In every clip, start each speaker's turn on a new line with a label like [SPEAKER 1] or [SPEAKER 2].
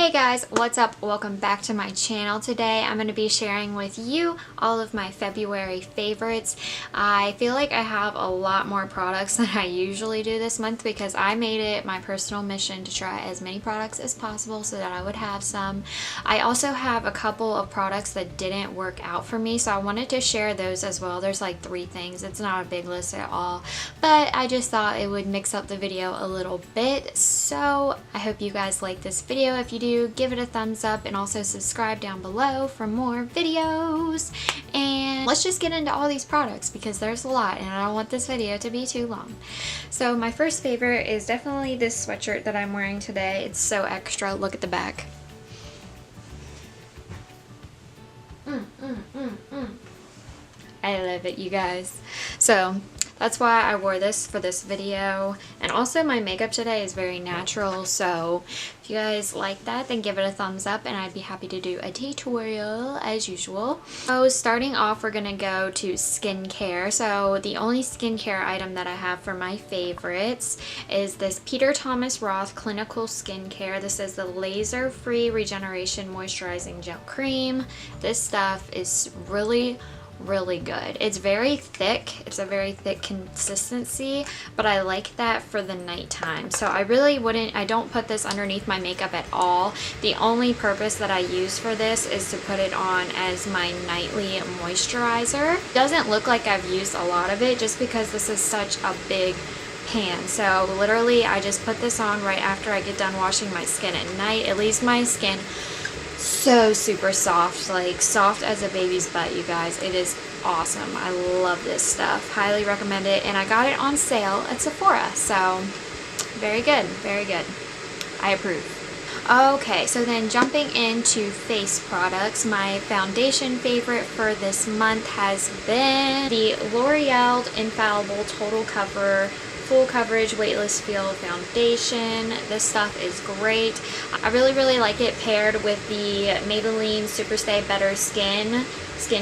[SPEAKER 1] Hey guys, what's up? Welcome back to my channel. Today I'm going to be sharing with you all of my February favorites. I feel like I have a lot more products than I usually do this month because I made it my personal mission to try as many products as possible so that I would have some. I also have a couple of products that didn't work out for me, so I wanted to share those as well. There's like 3 things. It's not a big list at all, but I just thought it would mix up the video a little bit. So I hope you guys like this video. If you do, give it a thumbs up and also subscribe down below for more videos. And let's just get into all these products because there's a lot and I don't want this video to be too long. So my first favorite is definitely this sweatshirt that I'm wearing today. It's so extra. Look at the back. I love it, you guys. So that's why I wore this for this video. And also my makeup today is very natural, so if you guys like that, then give it a thumbs up and I'd be happy to do a tutorial as usual. So starting off, we're gonna go to skincare. So the only skincare item that I have for my favorites is this Peter Thomas Roth Clinical Skincare. This is the Laser Free Regeneration Moisturizing Gel Cream. This stuff is really good. It's very thick. It's a very thick consistency, but I like that for the nighttime. So I don't put this underneath my makeup at all. The only purpose that I use for this is to put it on as my nightly moisturizer. It doesn't look like I've used a lot of it just because this is such a big pan. So literally I just put this on right after I get done washing my skin at night. It leaves my skin so super soft, like soft as a baby's butt, you guys. It is awesome. I love this stuff. Highly recommend it. And I got it on sale at Sephora, so very good, very good. I approve. Okay, so then jumping into face products, my foundation favorite for this month has been the L'Oreal Infallible Total Cover Full Coverage Weightless Feel Foundation. This stuff is great. I really like it paired with the Maybelline Superstay Better Skin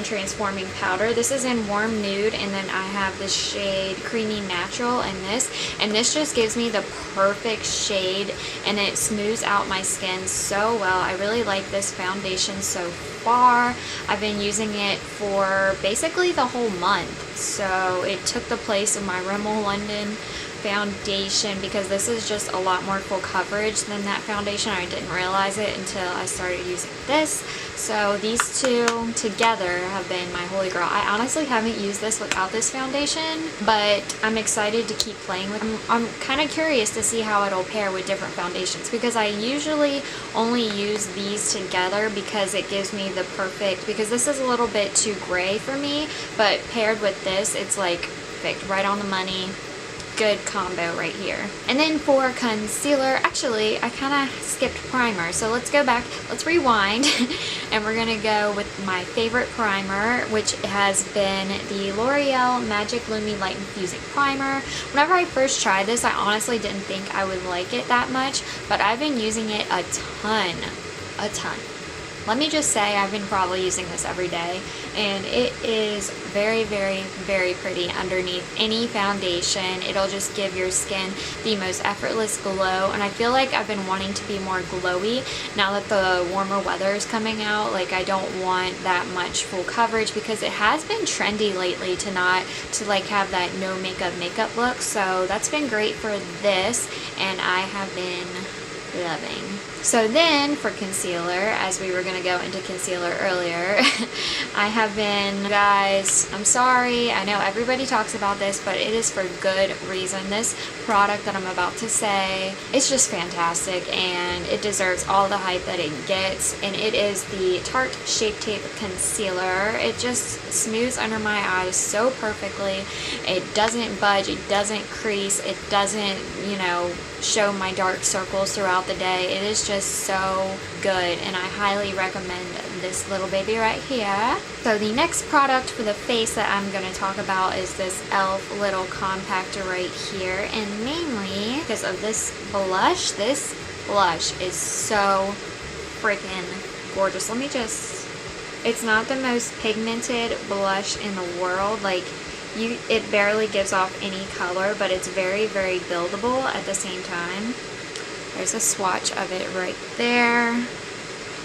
[SPEAKER 1] Transforming Powder. This is in Warm Nude, and then I have this shade Creamy Natural in this, and this just gives me the perfect shade and it smooths out my skin so well. I really like this foundation so far. I've been using it for basically the whole month, so it took the place of my Rimmel London foundation because this is just a lot more full coverage than that foundation. I didn't realize it until I started using this. So these two together have been my holy grail. I honestly haven't used this without this foundation, but I'm excited to keep playing with them. I'm kind of curious to see how it'll pair with different foundations because I usually only use these together because it gives me the perfect, because this is a little bit too gray for me, but paired with this, it's like perfect, right on the money. Good combo right here. And then for concealer, actually I kind of skipped primer, so let's go back, let's rewind and we're gonna go with my favorite primer, which has been the L'Oreal Magic Lumi Light Infusing Primer. Whenever I first tried this, I honestly didn't think I would like it that much, but I've been using it a ton. Let me just say I've been probably using this every day, and it is very pretty underneath any foundation. It'll just give your skin the most effortless glow, and I feel like I've been wanting to be more glowy now that the warmer weather is coming out. Like, I don't want that much full coverage because it has been trendy lately to like have that no makeup look, so that's been great for this, and I have been loving. So then for concealer, as we were going to go into concealer earlier, I have been, guys, I'm sorry, I know everybody talks about this, but it is for good reason. This product that I'm about to say, it's just fantastic and it deserves all the hype that it gets, and it is the Tarte Shape Tape Concealer. It just smooths under my eyes so perfectly. It doesn't budge, it doesn't crease, it doesn't, show my dark circles throughout the day. It is just so good, and I highly recommend this little baby right here. So the next product for the face that I'm going to talk about is this e.l.f. little compactor right here, and mainly because of this blush. This blush is so freaking gorgeous. It's not the most pigmented blush in the world. Like, it barely gives off any color, but it's very buildable at the same time. There's a swatch of it right there.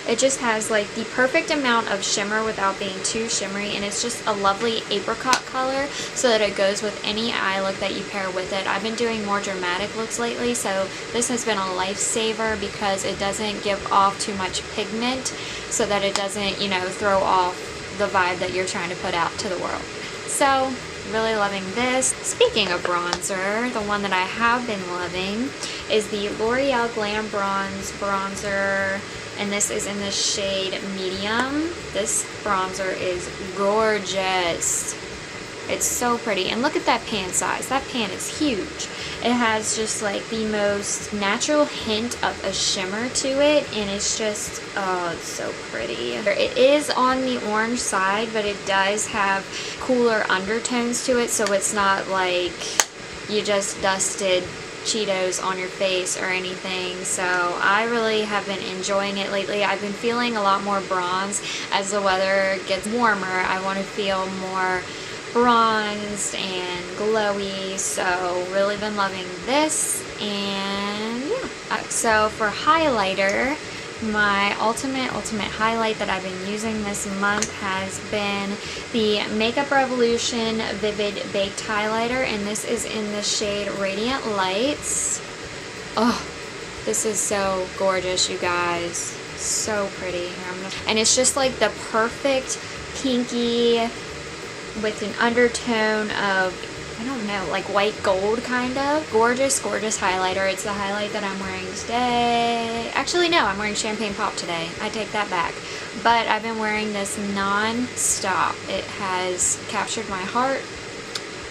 [SPEAKER 1] It just has like the perfect amount of shimmer without being too shimmery, and it's just a lovely apricot color so that it goes with any eye look that you pair with it. I've been doing more dramatic looks lately, so this has been a lifesaver because it doesn't give off too much pigment so that it doesn't, you know, throw off the vibe that you're trying to put out to the world. So really loving this. Speaking of bronzer, the one that I have been loving is the L'Oreal Glam Bronze Bronzer, and this is in the shade medium. This bronzer is gorgeous. It's so pretty, and look at that pan size. That pan is huge. It has just like the most natural hint of a shimmer to it, and it's just, oh, it's so pretty. It is on the orange side, but it does have cooler undertones to it, so it's not like you just dusted Cheetos on your face or anything. So I really have been enjoying it lately. I've been feeling a lot more bronze as the weather gets warmer. I want to feel more bronzed and glowy, so really been loving this. And yeah, so for highlighter, my ultimate highlight that I've been using this month has been the Makeup Revolution Vivid Baked Highlighter, and this is in the shade Radiant Lights. Oh, this is so gorgeous, you gues. So pretty. And it's just like the perfect pinky with an undertone of, I don't know, like white gold kind of. Gorgeous, gorgeous highlighter. It's the highlight that I'm wearing today. Actually, no, I'm wearing Champagne Pop today. I take that back. But I've been wearing this non-stop. It has captured my heart,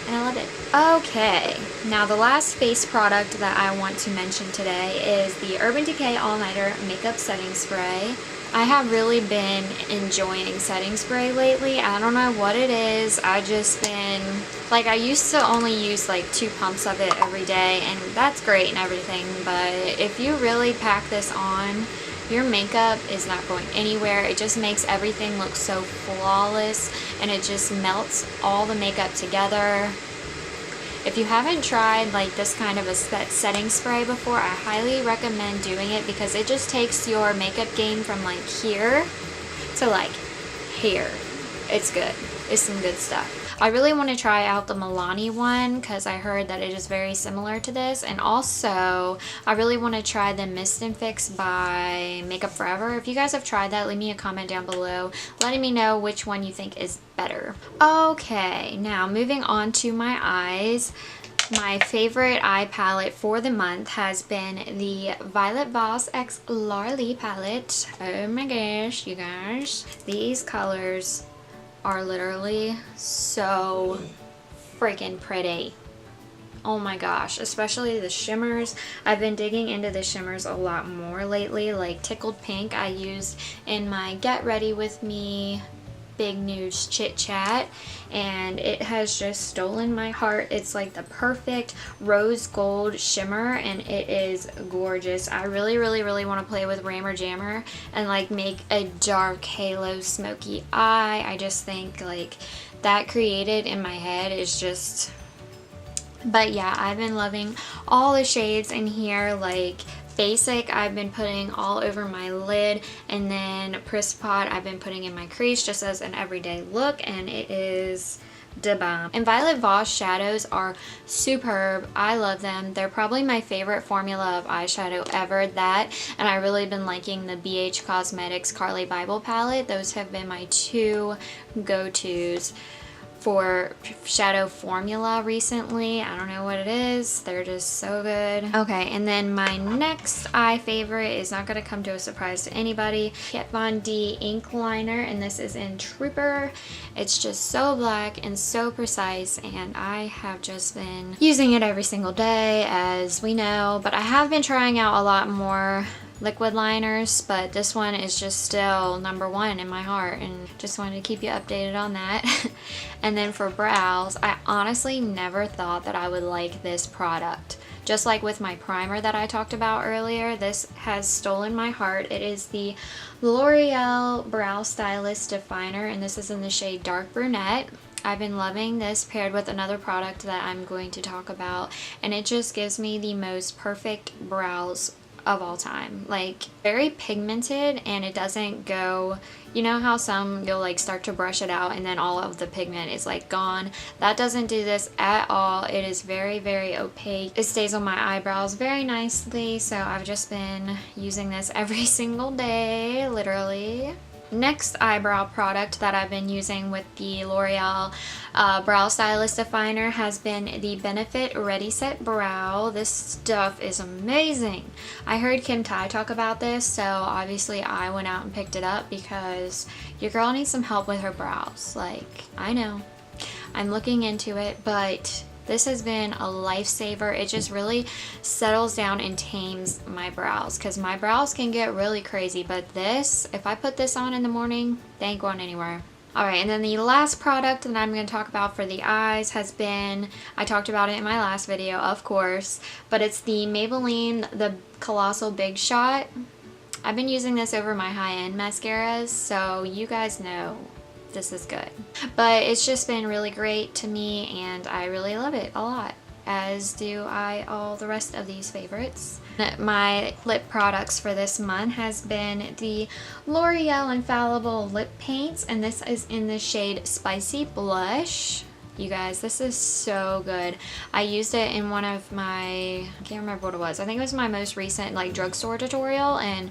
[SPEAKER 1] and I love it. Okay, now the last face product that I want to mention today is the Urban Decay All Nighter Makeup Setting Spray. I have really been enjoying setting spray lately. I don't know what it is. I just been, like, I used to only use like 2 pumps of it every day, and that's great and everything, but if you really pack this on, your makeup is not going anywhere. It just makes everything look so flawless, and it just melts all the makeup together. If you haven't tried like this kind of a setting spray before, I highly recommend doing it because it just takes your makeup game from like here to like here. It's good. It's some good stuff. I really want to try out the Milani one because I heard that it is very similar to this, and also I really want to try the Mist and Fix by Makeup Forever. If you guys have tried that, leave me a comment down below letting me know which one you think is better. Okay, now moving on to my eyes. My favorite eye palette for the month has been the Violet Voss X Larlie palette. Oh my gosh, you guys. These colors are literally so freaking pretty. Oh my gosh, especially the shimmers. I've been digging into the shimmers a lot more lately, like Tickled Pink I used in my Get Ready With Me Big News Chit Chat, and it has just stolen my heart. It's like the perfect rose gold shimmer, and it is gorgeous. I really want to play with Rammer Jammer and like make a dark halo smoky eye. I just think like that created in my head is just, but yeah, I've been loving all the shades in here. Like Basic I've been putting all over my lid, and then Pressed Pot I've been putting in my crease just as an everyday look, and it is da bomb. And Violet Voss shadows are superb. I love them. They're probably my favorite formula of eyeshadow ever. That, and I really been liking the BH Cosmetics Carly Bible palette. Those have been my 2 go-tos for shadow formula recently. I don't know what it is. They're just so good. Okay, and then my next eye favorite is not going to come to a surprise to anybody. Kat Von D ink liner, and this is in Trooper. It's just so black and so precise, and I have just been using it every single day, as we know, but I have been trying out a lot more liquid liners, but this one is just still #1 in my heart, and just wanted to keep you updated on that. And then for brows, I honestly never thought that I would like this product. Just like with my primer that I talked about earlier, this has stolen my heart. It is the L'Oreal Brow Stylist Definer, and this is in the shade Dark Brunette. I've been loving this paired with another product that I'm going to talk about, and it just gives me the most perfect brows of all time. Like, very pigmented, and it doesn't go, you know how some you'll like start to brush it out and then all of the pigment is like gone. That doesn't do this at all. It is very, very opaque. It stays on my eyebrows very nicely, so I've just been using this every single day, literally. Next eyebrow product that I've been using with the L'Oreal Brow Stylist Definer has been the Benefit Ready Set Brow. This stuff is amazing. I heard Kim Tai talk about this, so obviously I went out and picked it up because your girl needs some help with her brows. Like, I know. I'm looking into it, but this has been a lifesaver. It just really settles down and tames my brows, because my brows can get really crazy, but this, if I put this on in the morning, they ain't going anywhere. Alright, and then the last product that I'm going to talk about for the eyes has been, I talked about it in my last video, of course, but it's the Maybelline The Colossal Big Shot. I've been using this over my high-end mascaras, so you guys know this is good. But it's just been really great to me, and I really love it a lot, as do I all the rest of these favorites. My lip products for this month has been the L'Oreal Infallible Lip Paints, and this is in the shade Spicy Blush. You guys, this is so good. I used it in one of my, I can't remember what it was. I think it was my most recent like drugstore tutorial, and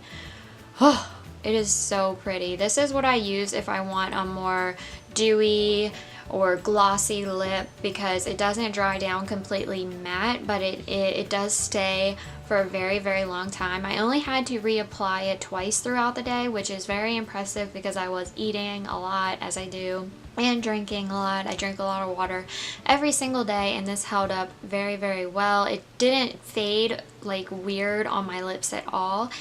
[SPEAKER 1] oh, it is so pretty. This is what I use if I want a more dewy or glossy lip, because it doesn't dry down completely matte, but it does stay for a very, very long time. I only had to reapply it twice throughout the day, which is very impressive because I was eating a lot, as I do, and drinking a lot. I drink a lot of water every single day, and this held up very, very well. It didn't fade like weird on my lips at all,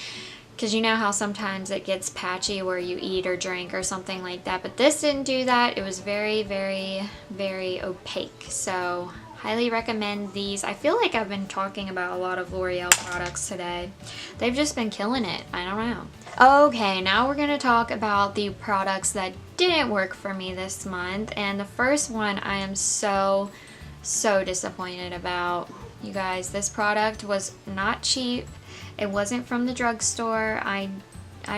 [SPEAKER 1] because you know how sometimes it gets patchy where you eat or drink or something like that, but this didn't do that. It was very, very, very opaque. So highly recommend these. I feel like I've been talking about a lot of L'Oreal products today. They've just been killing it. I don't know. Okay, now we're going to talk about the products that didn't work for me this month. And the first one I am so disappointed about. You guys, this product was not cheap. It wasn't from the drugstore. I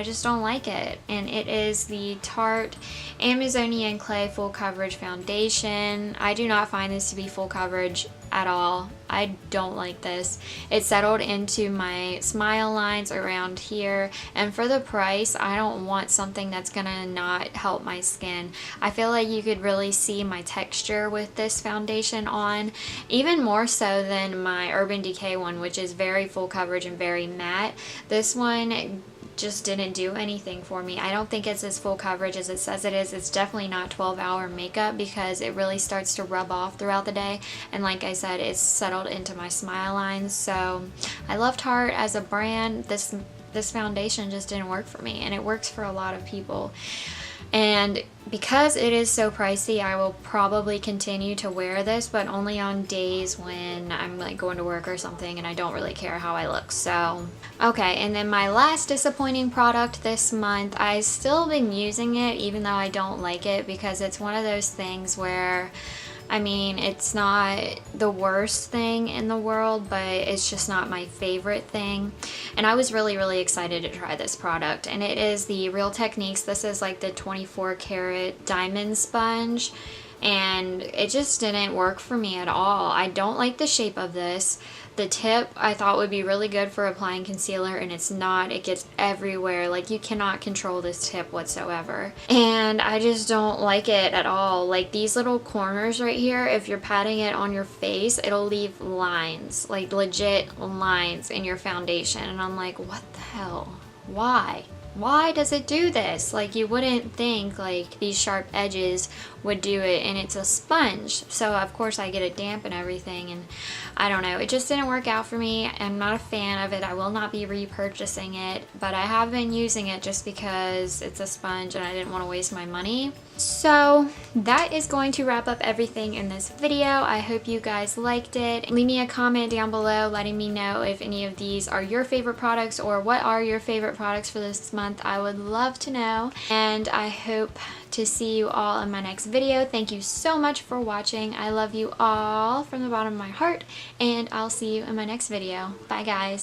[SPEAKER 1] just don't like it. And it is the Tarte Amazonian Clay Full Coverage Foundation. I do not find this to be full coverage at all. I don't like this. It settled into my smile lines around here, and for the price, I don't want something that's gonna not help my skin. I feel like you could really see my texture with this foundation on, even more so than my Urban Decay one, which is very full coverage and very matte. This one just didn't do anything for me. I don't think it's as full coverage as it says it is. It's definitely not 12-hour makeup, because it really starts to rub off throughout the day, and like I said, it's settled into my smile lines. So I love Tarte as a brand. This foundation just didn't work for me, and it works for a lot of people. And because it is so pricey, I will probably continue to wear this, but only on days when I'm like going to work or something and I don't really care how I look. So, okay, and then my last disappointing product this month, I've still been using it even though I don't like it, because it's one of those things where, I mean, it's not the worst thing in the world, but it's just not my favorite thing. And I was really, really excited to try this product. And it is the Real Techniques. This is like the 24 karat diamond sponge. And it just didn't work for me at all. I don't like the shape of this. The tip I thought would be really good for applying concealer, and it's not. It gets everywhere. Like, you cannot control this tip whatsoever. And I just don't like it at all. Like, these little corners right here, if you're patting it on your face, it'll leave lines, like legit lines in your foundation. And I'm like, what the hell? Why? Why does it do this? Like, you wouldn't think like these sharp edges would do it, and it's a sponge, so of course I get it damp and everything, and I don't know, it just didn't work out for me. I'm not a fan of it. I will not be repurchasing it, but I have been using it just because it's a sponge and I didn't want to waste my money. So that is going to wrap up everything in this video. I hope you guys liked it. Leave me a comment down below letting me know if any of these are your favorite products, or what are your favorite products for this month. I would love to know, and I hope to see you all in my next video. Thank you so much for watching. I love you all from the bottom of my heart, and I'll see you in my next video. Bye guys.